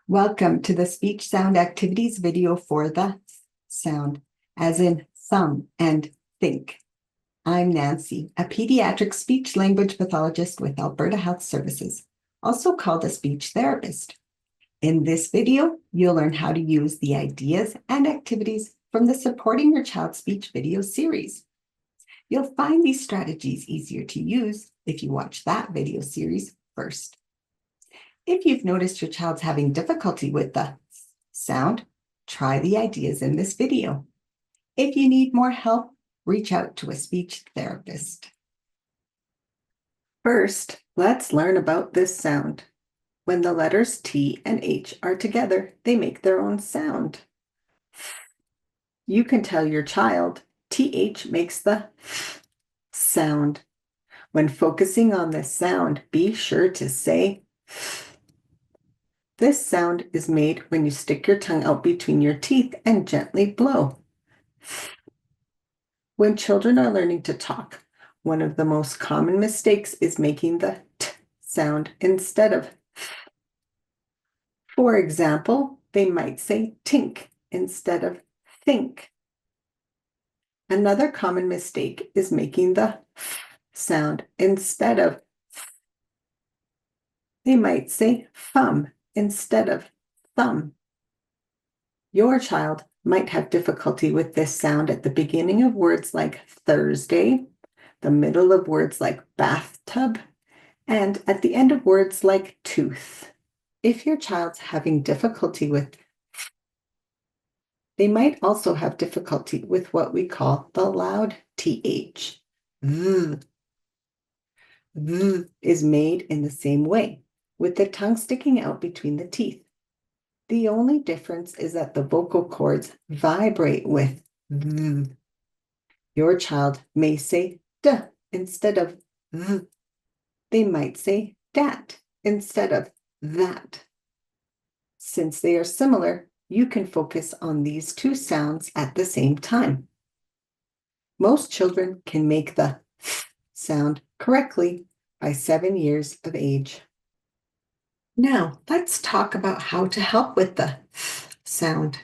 Welcome to the speech sound activities video for the sound, as in thumb and think. I'm Nancy, a pediatric speech language pathologist with Alberta Health Services, also called a speech therapist. In this video, you'll learn how to use the ideas and activities from the Supporting Your Child's Speech video series. You'll find these strategies easier to use if you watch that video series first. If you've noticed your child's having difficulty with the sound, try the ideas in this video. If you need more help, reach out to a speech therapist. First, let's learn about this sound. When the letters T and H are together, they make their own sound. You can tell your child TH makes the sound. When focusing on this sound, be sure to say this sound is made when you stick your tongue out between your teeth and gently blow. When children are learning to talk, one of the most common mistakes is making the T sound instead of. For example, they might say tink instead of think. Another common mistake is making the sound instead of. They might say thumb instead of thumb. Your child might have difficulty with this sound at the beginning of words like Thursday, the middle of words like bathtub, and at the end of words like tooth. If your child's having difficulty with, they might also have difficulty with what we call the loud TH. V is made in the same way, with the tongue sticking out between the teeth. The only difference is that the vocal cords vibrate with V. Your child may say D instead of V. They might say dat instead of that. Since they are similar, you can focus on these two sounds at the same time. Most children can make the sound correctly by 7 years of age. Now, let's talk about how to help with the sound.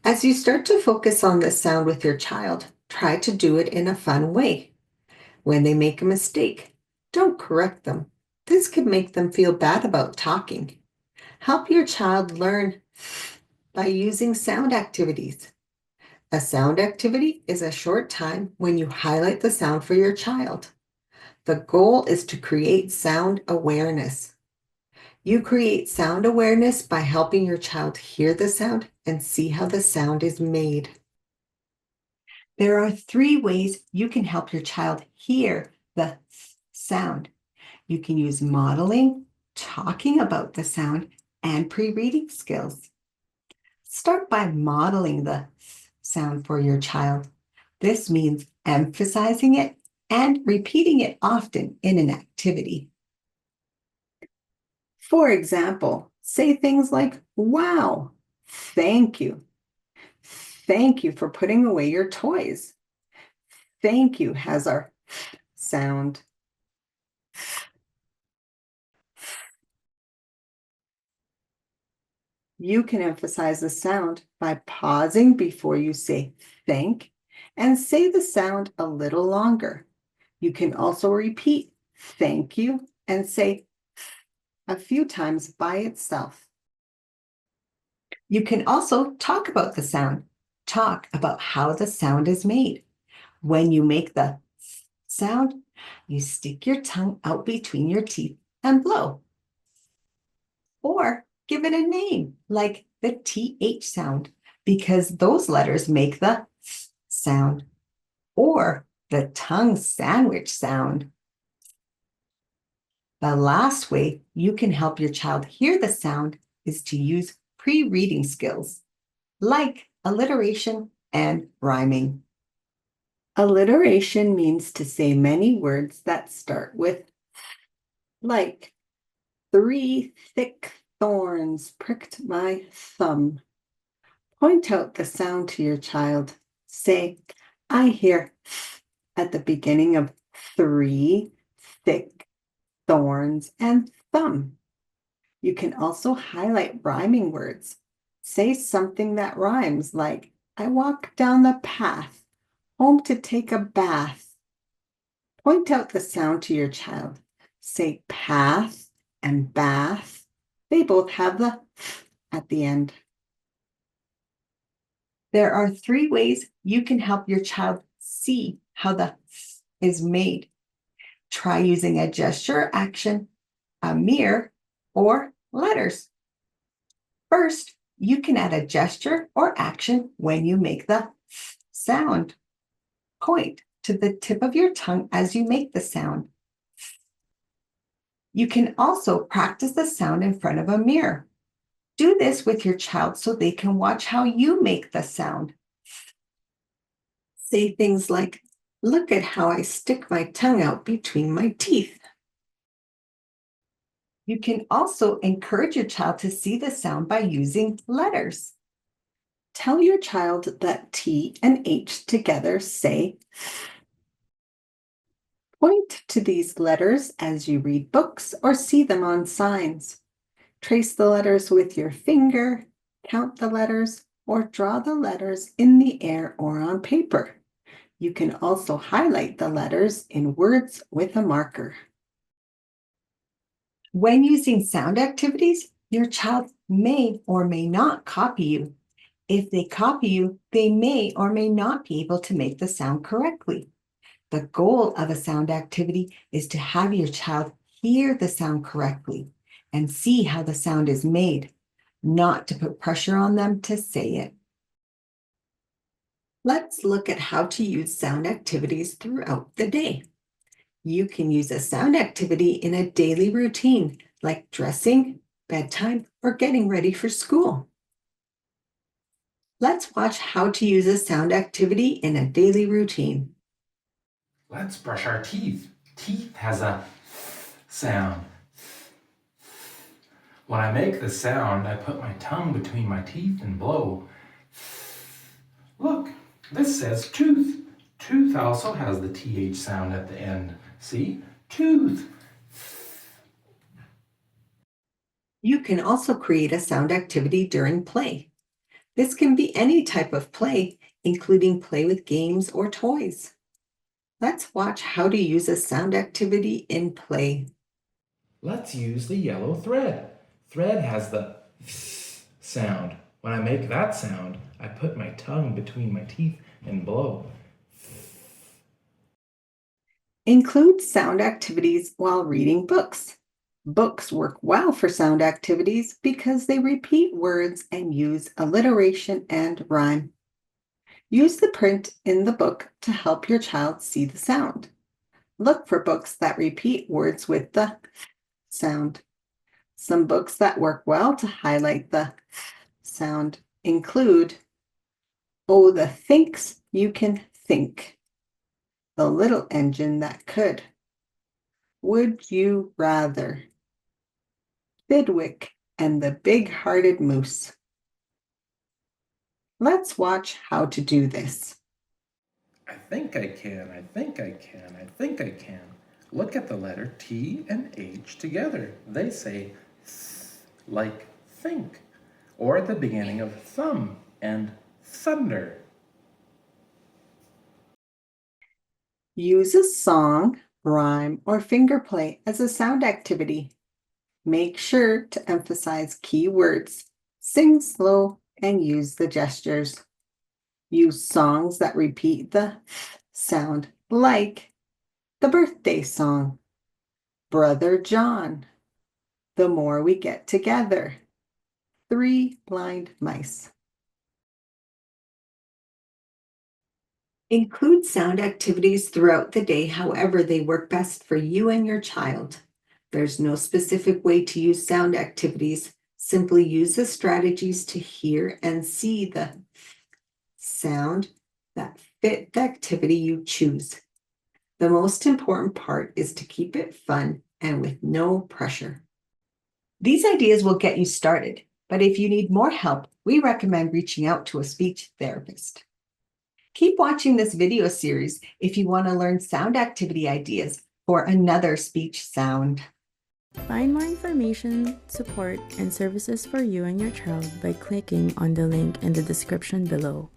As you start to focus on this sound with your child, try to do it in a fun way. When they make a mistake, don't correct them. This could make them feel bad about talking. Help your child learn by using sound activities. A sound activity is a short time when you highlight the sound for your child. The goal is to create sound awareness. You create sound awareness by helping your child hear the sound and see how the sound is made. There are 3 ways you can help your child hear the sound. You can use modeling, talking about the sound, and pre-reading skills. Start by modeling the sound for your child. This means emphasizing it and repeating it often in an activity. For example, say things like, wow, thank you. Thank you for putting away your toys. Thank you has our sound. You can emphasize the sound by pausing before you say thank and say the sound a little longer. You can also repeat thank you and say a few times by itself. You can also talk about the sound. Talk about how the sound is made. When you make the sound, you stick your tongue out between your teeth and blow. Or give it a name, like the TH sound, because those letters make the sound. Or the tongue sandwich sound. The last way you can help your child hear the sound is to use pre-reading skills, like alliteration and rhyming. Alliteration means to say many words that start with, like 3 thick thorns pricked my thumb. Point out the sound to your child. Say, I hear at the beginning of 3 thick thorns and thumb. You can also highlight rhyming words. Say something that rhymes, like, I walk down the path, home to take a bath. Point out the sound to your child. Say path and bath. They both have the at the end. There are 3 ways you can help your child see how the is made. Try using a gesture or action, a mirror, or letters. First, you can add a gesture or action when you make the sound. Point to the tip of your tongue as you make the sound. You can also practice the sound in front of a mirror. Do this with your child so they can watch how you make the sound. Say things like, look at how I stick my tongue out between my teeth. You can also encourage your child to see the sound by using letters. Tell your child that T and H together say. Point to these letters as you read books or see them on signs. Trace the letters with your finger, count the letters, or draw the letters in the air or on paper. You can also highlight the letters in words with a marker. When using sound activities, your child may or may not copy you. If they copy you, they may or may not be able to make the sound correctly. The goal of a sound activity is to have your child hear the sound correctly and see how the sound is made, not to put pressure on them to say it. Let's look at how to use sound activities throughout the day. You can use a sound activity in a daily routine, like dressing, bedtime, or getting ready for school. Let's watch how to use a sound activity in a daily routine. Let's brush our teeth. Teeth has a sound. When I make the sound, I put my tongue between my teeth and blow. Look, this says tooth. Tooth also has the TH sound at the end. See? Tooth. You can also create a sound activity during play. This can be any type of play, including play with games or toys. Let's watch how to use a sound activity in play. Let's use the yellow thread. Thread has the sound. When I make that sound, I put my tongue between my teeth and blow. Include sound activities while reading books. Books work well for sound activities because they repeat words and use alliteration and rhyme. Use the print in the book to help your child see the sound. Look for books that repeat words with the sound. Some books that work well to highlight the sound include Oh, the Thinks You Can Think, The Little Engine That Could, Would You Rather, Bidwick and the Big-Hearted Moose. Let's watch how to do this. I think I can, I think I can, I think I can. Look at the letter T and H together. They say like think, or at the beginning of thumb and thunder. Use a song, rhyme, or finger play as a sound activity. Make sure to emphasize key words, sing slow, and use the gestures. Use songs that repeat the sound, like the birthday song, Brother John, The More We Get Together, Three Blind Mice. Include sound activities throughout the day however they work best for you and your child. There's no specific way to use sound activities. Simply use the strategies to hear and see the sound that fit the activity you choose. The most important part is to keep it fun and with no pressure. These ideas will get you started, but if you need more help, we recommend reaching out to a speech therapist. Keep watching this video series if you want to learn sound activity ideas for another speech sound. Find more information, support, and services for you and your child by clicking on the link in the description below.